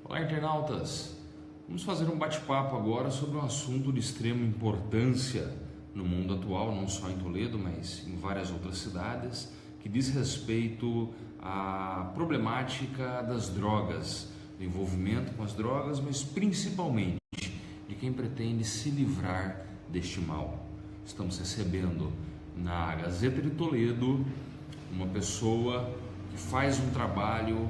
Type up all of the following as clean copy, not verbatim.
Olá, internautas! Vamos fazer um bate-papo agora sobre um assunto de extrema importância no mundo atual, não só em Toledo, mas em várias outras cidades, que diz respeito à problemática das drogas, do envolvimento com as drogas, mas principalmente de quem pretende se livrar deste mal. Estamos recebendo na Gazeta de Toledo uma pessoa que faz um trabalho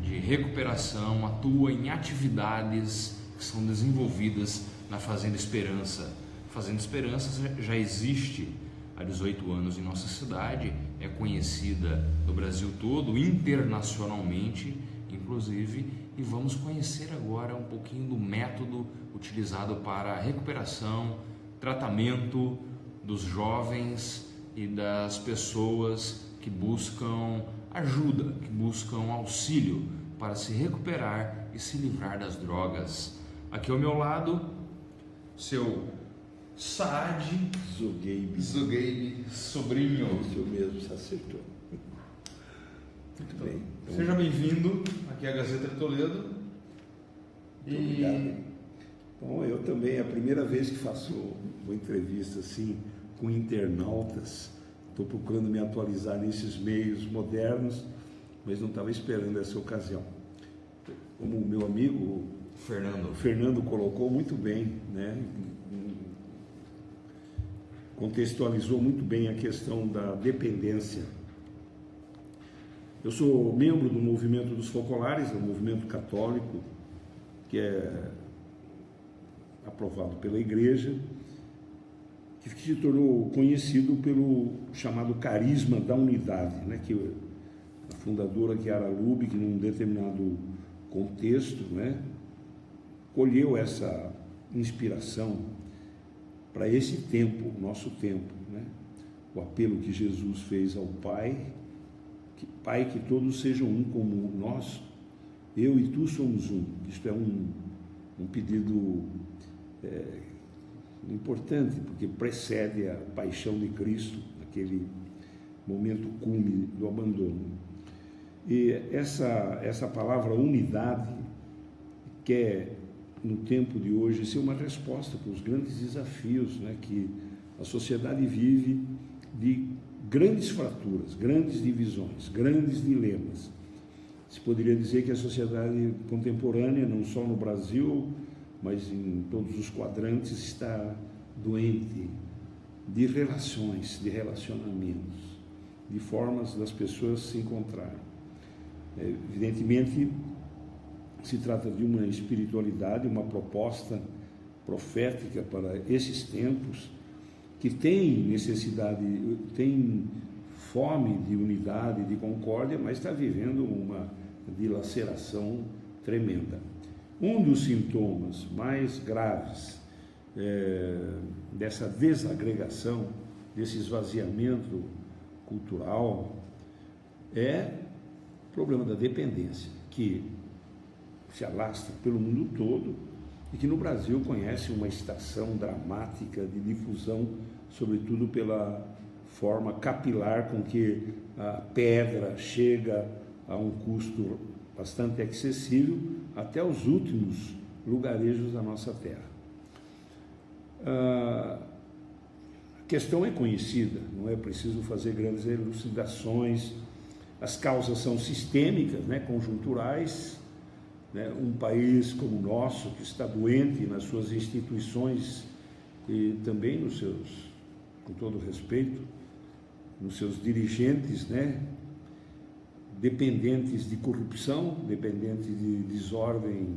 de recuperação, atua em atividades que são desenvolvidas na Fazenda Esperança. A Fazenda Esperança já existe há 18 anos em nossa cidade, é conhecida no Brasil todo, internacionalmente, inclusive, e vamos conhecer agora um pouquinho do método utilizado para a recuperação, tratamento dos jovens e das pessoas que buscam ajuda, que buscam auxílio para se recuperar e se livrar das drogas. Aqui ao meu lado, seu Saad Zogueibe, sobrinho. Isso mesmo, se acertou. Muito bem. Então, seja bem-vindo aqui à Gazeta de Toledo. Muito obrigado. Bom, eu também, é a primeira vez que faço uma entrevista assim com internautas. Estou procurando me atualizar nesses meios modernos, mas não estava esperando essa ocasião. Como o meu amigo Fernando colocou muito bem, né? Contextualizou muito bem a questão da dependência. Eu sou membro do movimento dos focolares, é um movimento católico que é aprovado pela Igreja, que se tornou conhecido pelo chamado carisma da unidade, né? Que a fundadora Chiara Lubich, num determinado contexto, né, colheu essa inspiração para esse tempo, nosso tempo, né? O apelo que Jesus fez ao Pai, Pai, que todos sejam um como nós, eu e tu somos um. Isto é um pedido importante, porque precede a paixão de Cristo, aquele momento cume do abandono. E essa palavra unidade quer, no tempo de hoje, ser uma resposta para os grandes desafios, né, que a sociedade vive, de grandes fraturas, grandes divisões, grandes dilemas. Se poderia dizer que a sociedade contemporânea, não só no Brasil, mas em todos os quadrantes, está doente de relações, de relacionamentos, de formas das pessoas se encontrarem. Evidentemente, se trata de uma espiritualidade, uma proposta profética para esses tempos, que tem necessidade, tem fome de unidade, de concórdia, mas está vivendo uma dilaceração tremenda. Um dos sintomas mais graves dessa desagregação, desse esvaziamento cultural, é o problema da dependência, que se alastra pelo mundo todo e que no Brasil conhece uma estação dramática de difusão, sobretudo pela forma capilar com que a pedra chega a um custo bastante acessível até os últimos lugarejos da nossa terra. A questão é conhecida, não é preciso fazer grandes elucidações. As causas são sistêmicas, né, conjunturais, né? Um país como o nosso, que está doente nas suas instituições e também nos seus, com todo respeito, nos seus dirigentes, né, dependentes de corrupção, dependentes de desordem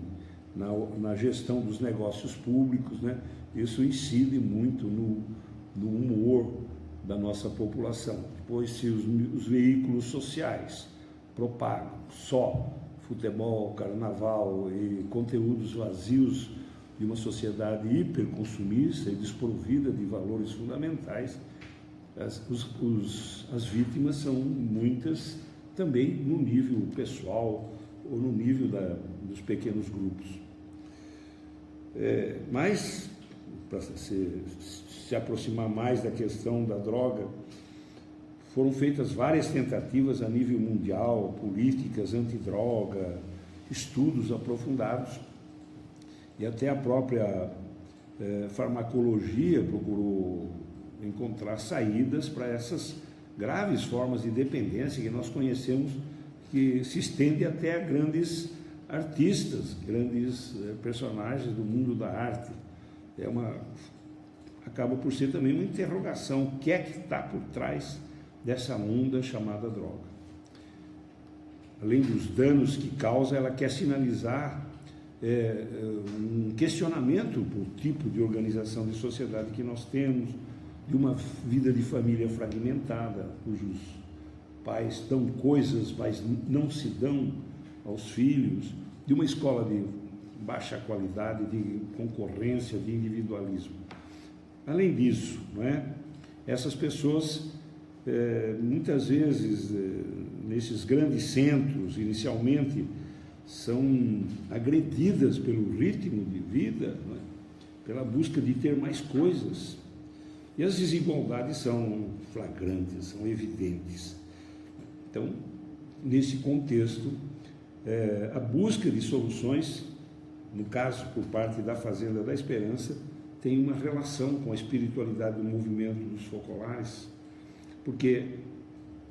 na gestão dos negócios públicos, né? Isso incide muito no humor da nossa população. Depois, se os veículos sociais propagam só futebol, carnaval e conteúdos vazios de uma sociedade hiperconsumista e desprovida de valores fundamentais, as vítimas são muitas também no nível pessoal ou no nível dos pequenos grupos. Mas, para se aproximar mais da questão da droga, foram feitas várias tentativas a nível mundial, políticas antidroga, estudos aprofundados, e até a própria farmacologia procurou encontrar saídas para essas graves formas de dependência que nós conhecemos, que se estende até a grandes artistas, grandes personagens do mundo da arte. Acaba por ser também uma interrogação: o que é que está por trás dessa onda chamada droga? Além dos danos que causa, ela quer sinalizar um questionamento por tipo de organização de sociedade que nós temos, de uma vida de família fragmentada, cujos pais dão coisas, mas não se dão aos filhos, de uma escola de baixa qualidade, de concorrência, de individualismo. Além disso, não é? Essas pessoas, muitas vezes, nesses grandes centros, inicialmente, são agredidas pelo ritmo de vida, não é? Pela busca de ter mais coisas. E as desigualdades são flagrantes, são evidentes. Então, nesse contexto, a busca de soluções, no caso por parte da Fazenda da Esperança, tem uma relação com a espiritualidade do movimento dos focolares, porque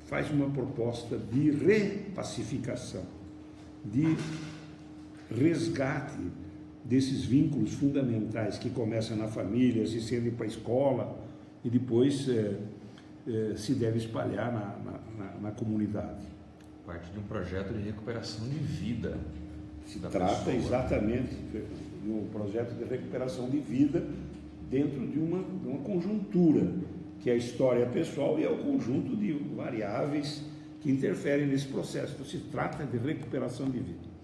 faz uma proposta de repacificação, de resgate desses vínculos fundamentais que começam na família, se estendem para a escola e depois se deve espalhar na comunidade. Parte de um projeto de recuperação de vida. Se trata exatamente de um projeto de recuperação de vida dentro de uma conjuntura, que é a história pessoal e é o conjunto de variáveis que interferem nesse processo. Então, se trata de recuperação de vida.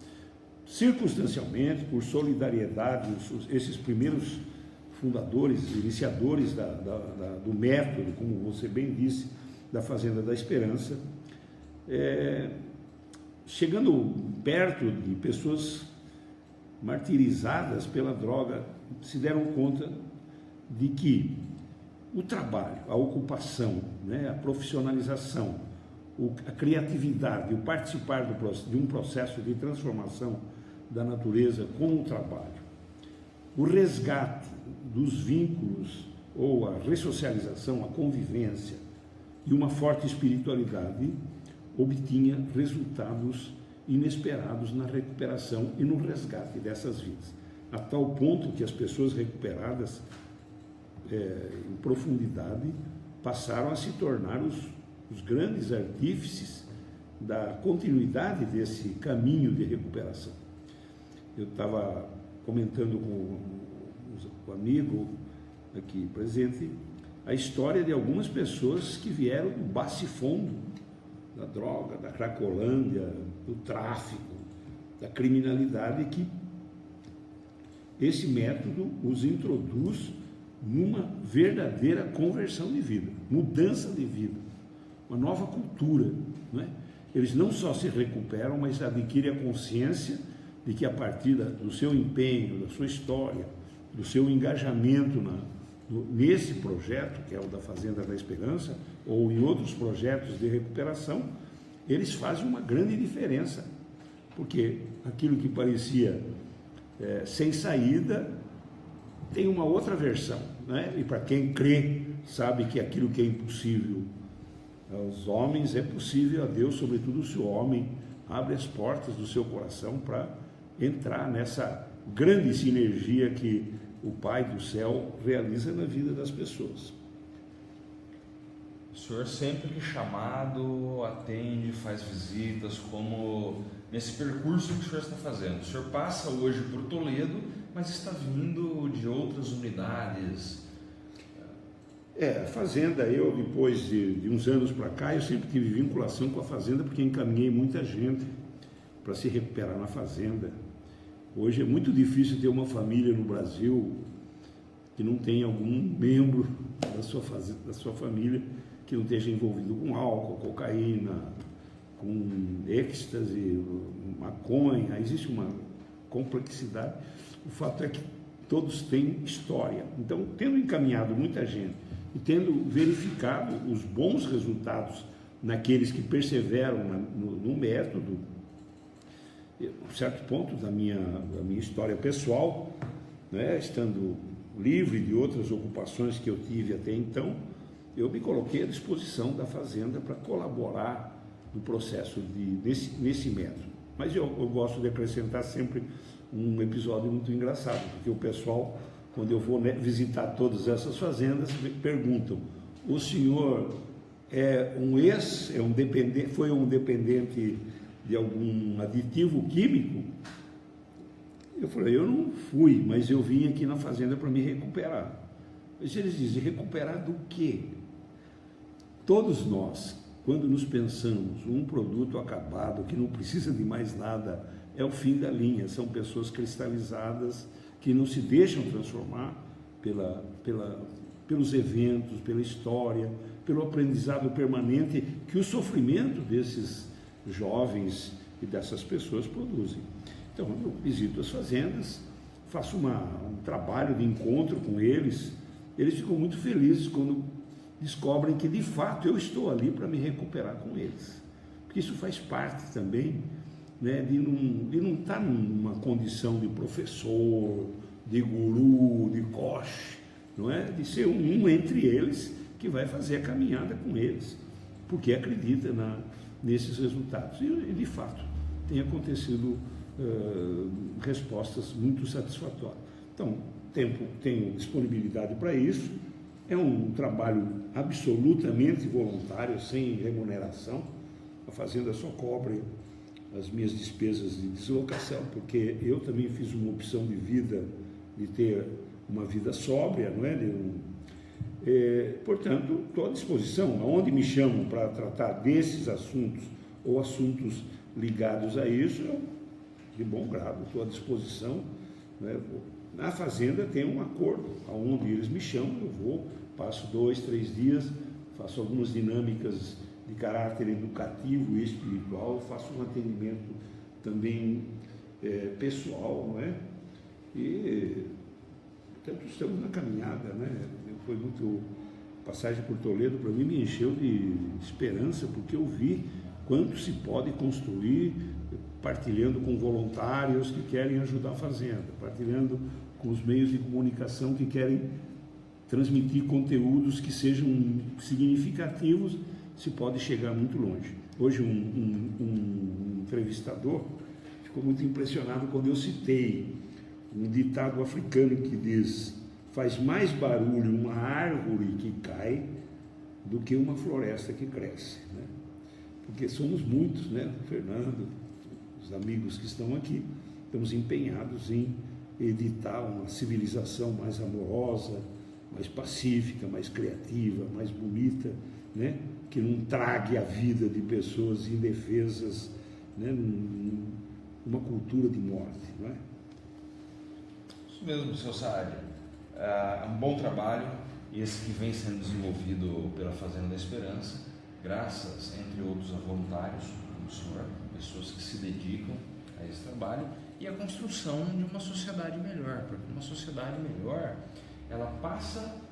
Circunstancialmente, por solidariedade, esses primeiros fundadores, iniciadores do método, como você bem disse, da Fazenda da Esperança, chegando perto de pessoas martirizadas pela droga, se deram conta de que o trabalho, a ocupação, né, a profissionalização, a criatividade, o participar de um processo de transformação da natureza com o trabalho, o resgate dos vínculos ou a ressocialização, a convivência e uma forte espiritualidade obtinha resultados inesperados na recuperação e no resgate dessas vidas, a tal ponto que as pessoas recuperadas em profundidade passaram a se tornar os grandes artífices da continuidade desse caminho de recuperação. Eu estava comentando com o amigo aqui presente a história de algumas pessoas que vieram do baixo-fundo da droga, da cracolândia, do tráfico, da criminalidade, que esse método os introduz numa verdadeira conversão de vida, mudança de vida, uma nova cultura, não é? Eles não só se recuperam, mas adquirem a consciência de que a partir do seu empenho, da sua história, do seu engajamento nesse projeto, que é o da Fazenda da Esperança, ou em outros projetos de recuperação, eles fazem uma grande diferença, porque aquilo que parecia sem saída tem uma outra versão, né? E para quem crê, sabe que aquilo que é impossível aos homens é possível a Deus, sobretudo se o homem abre as portas do seu coração para entrar nessa grande sinergia que o Pai do Céu realiza na vida das pessoas. O senhor sempre que chamado atende, faz visitas, como nesse percurso que o senhor está fazendo. O senhor passa hoje por Toledo, mas está vindo de outras unidades. A Fazenda, eu depois de uns anos para cá, eu sempre tive vinculação com a Fazenda, porque encaminhei muita gente para se recuperar na Fazenda. Hoje é muito difícil ter uma família no Brasil que não tenha algum membro da sua família que não esteja envolvido com álcool, cocaína, com êxtase, maconha. Existe uma complexidade. O fato é que todos têm história. Então, tendo encaminhado muita gente e tendo verificado os bons resultados naqueles que perseveram no método, certo ponto da minha história pessoal, né, estando livre de outras ocupações que eu tive até então, eu me coloquei à disposição da fazenda para colaborar no processo nesse método. Mas eu gosto de acrescentar sempre um episódio muito engraçado, porque o pessoal, quando eu vou visitar todas essas fazendas, me perguntam: o senhor é um dependente, foi um dependente de algum aditivo químico? Eu falei: eu não fui, mas eu vim aqui na fazenda para me recuperar. Mas eles dizem: recuperar do quê? Todos nós, quando nos pensamos um produto acabado, que não precisa de mais nada, é o fim da linha. São pessoas cristalizadas que não se deixam transformar pelos eventos, pela história, pelo aprendizado permanente que o sofrimento desses jovens e dessas pessoas produzem. Então, eu visito as fazendas, faço um trabalho de encontro com eles. Eles ficam muito felizes quando descobrem que, de fato, eu estou ali para me recuperar com eles. Porque isso faz parte também, né, de não estar numa condição de professor, de guru, de coach, não é? De ser um entre eles que vai fazer a caminhada com eles, porque acredita nesses resultados. E, de fato, tem acontecido respostas muito satisfatórias. Então, tenho disponibilidade para isso. É um trabalho absolutamente voluntário, sem remuneração. A fazenda só cobre as minhas despesas de deslocação, porque eu também fiz uma opção de vida, de ter uma vida sóbria, não é? Portanto, estou à disposição. Aonde me chamam para tratar desses assuntos ou assuntos ligados a isso, eu, de bom grado, estou à disposição, né? Na fazenda tem um acordo, aonde eles me chamam, eu vou, passo 2, 3 dias, faço algumas dinâmicas de caráter educativo e espiritual, faço um atendimento também pessoal, não é? E, portanto, estamos na caminhada, né? Foi muito... Passagem por Toledo, para mim, me encheu de esperança, porque eu vi quanto se pode construir partilhando com voluntários que querem ajudar a fazenda, partilhando com os meios de comunicação que querem transmitir conteúdos que sejam significativos, se pode chegar muito longe. Hoje um entrevistador ficou muito impressionado quando eu citei um ditado africano que diz: faz mais barulho uma árvore que cai do que uma floresta que cresce, né? Porque somos muitos, né? Fernando, os amigos que estão aqui, estamos empenhados em editar uma civilização mais amorosa, mais pacífica, mais criativa, mais bonita, né? Que não trague a vida de pessoas indefesas, né? Numa cultura de morte, não é? Isso mesmo, seu Saad. É um bom trabalho, esse que vem sendo desenvolvido pela Fazenda da Esperança, graças, entre outros, a voluntários, como o senhor, pessoas que se dedicam a esse trabalho, e a construção de uma sociedade melhor, porque uma sociedade melhor, ela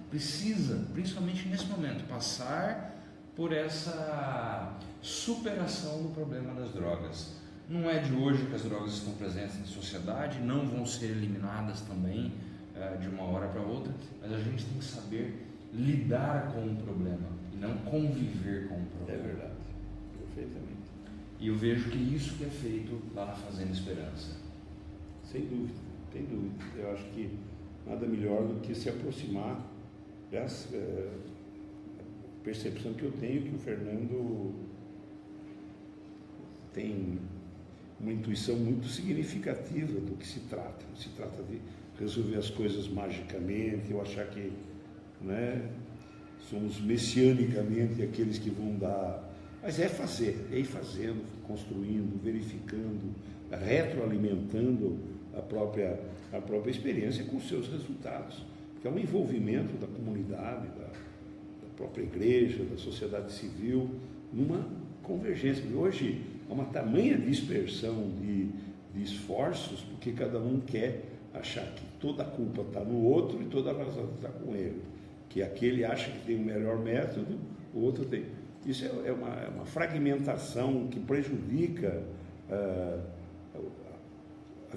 precisa, principalmente nesse momento, passar por essa superação do problema das drogas. Não é de hoje que as drogas estão presentes na sociedade, não vão ser eliminadas também de uma hora para outra, mas a gente tem que saber lidar com o problema e não conviver com o problema. É verdade, perfeitamente. E eu vejo que isso que é feito lá na Fazenda Esperança. Sem dúvida, sem dúvida. Eu acho que nada melhor do que se aproximar dessa percepção que eu tenho, que o Fernando tem uma intuição muito significativa do que se trata. Não se trata de resolver as coisas magicamente, ou achar que, né, somos messianicamente aqueles que vão dar... Mas é fazer, é ir fazendo, construindo, verificando, retroalimentando a própria experiência com os seus resultados. Que é um envolvimento da comunidade, da própria igreja, da sociedade civil, numa convergência. E hoje há uma tamanha dispersão de esforços, porque cada um quer achar que toda a culpa está no outro e toda a razão está com ele. Que aquele acha que tem o melhor método, o outro tem. Isso é uma fragmentação que prejudica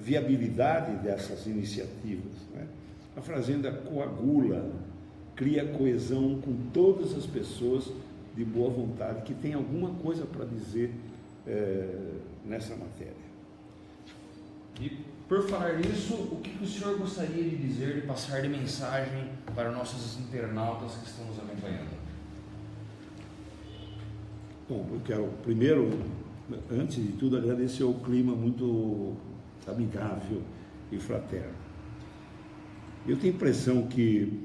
viabilidade dessas iniciativas, né? A Fazenda coagula, cria coesão com todas as pessoas de boa vontade que têm alguma coisa para dizer nessa matéria. E por falar nisso, o que o senhor gostaria de dizer, de passar de mensagem para nossos internautas que estão nos acompanhando? Bom, eu quero primeiro, antes de tudo, agradecer o clima muito amigável e fraterno. Eu tenho a impressão que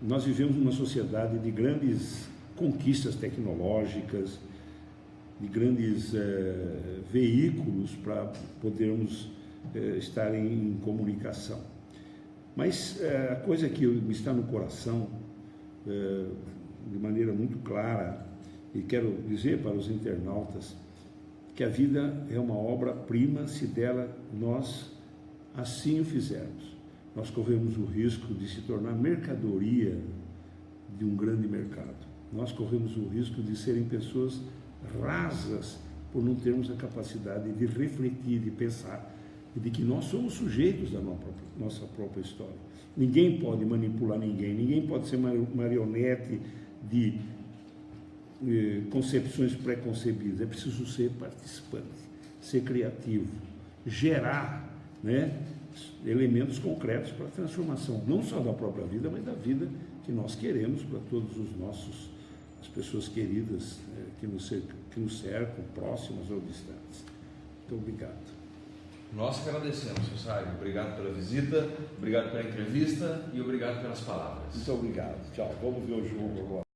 nós vivemos numa sociedade de grandes conquistas tecnológicas, de grandes veículos para podermos estar em comunicação. Mas a coisa que me está no coração, de maneira muito clara, e quero dizer para os internautas, que a vida é uma obra-prima se dela nós assim o fizermos. Nós corremos o risco de se tornar mercadoria de um grande mercado. Nós corremos o risco de serem pessoas rasas por não termos a capacidade de refletir, de pensar, e de que nós somos sujeitos da nossa própria história. Ninguém pode manipular ninguém pode ser marionete de concepções preconcebidas. É preciso ser participante, ser criativo, gerar, né, elementos concretos para a transformação, não só da própria vida, mas da vida que nós queremos para todos as pessoas queridas que nos cercam, próximas ou distantes. Muito obrigado. Nós que agradecemos, seu Sário. Obrigado pela visita, obrigado pela entrevista e obrigado pelas palavras. Muito obrigado. Tchau. Vamos ver o jogo agora.